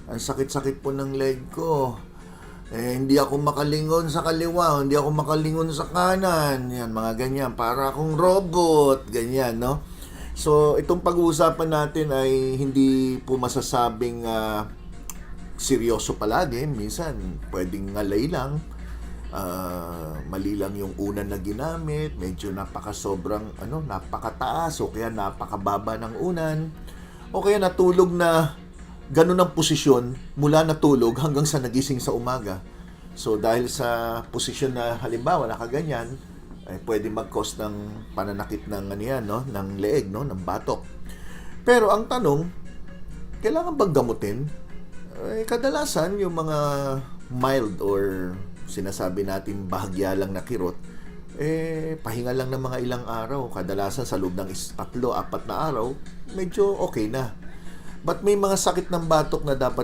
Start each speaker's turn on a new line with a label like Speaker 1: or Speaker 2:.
Speaker 1: Ang sakit-sakit po ng leg ko. Hindi ako makalingon sa kaliwa, hindi ako makalingon sa kanan. Yan, mga ganyan. Para akong robot. Ganyan, no? So, itong pag-uusapan natin ay hindi po masasabing seryoso palagi. Minsan, pwedeng ngalay lang. Mali lang yung unan na ginamit. Medyo napakataas o kaya napakababa ng unan. O kaya natulog na ganun ang posisyon mula natulog hanggang sa nagising sa umaga. So dahil sa posisyon na halimbawa nakaganyan, ay pwede mag-cause ng pananakit ng no, ng leeg, no, ng batok. Pero ang tanong, kailangan bang gamutin? Kadalasan yung mga mild or sinasabi natin bahagya lang na kirot, pahinga lang ng mga ilang araw. Kadalasan sa loob ng 3-4 na araw, medyo okay na. But may mga sakit ng batok na dapat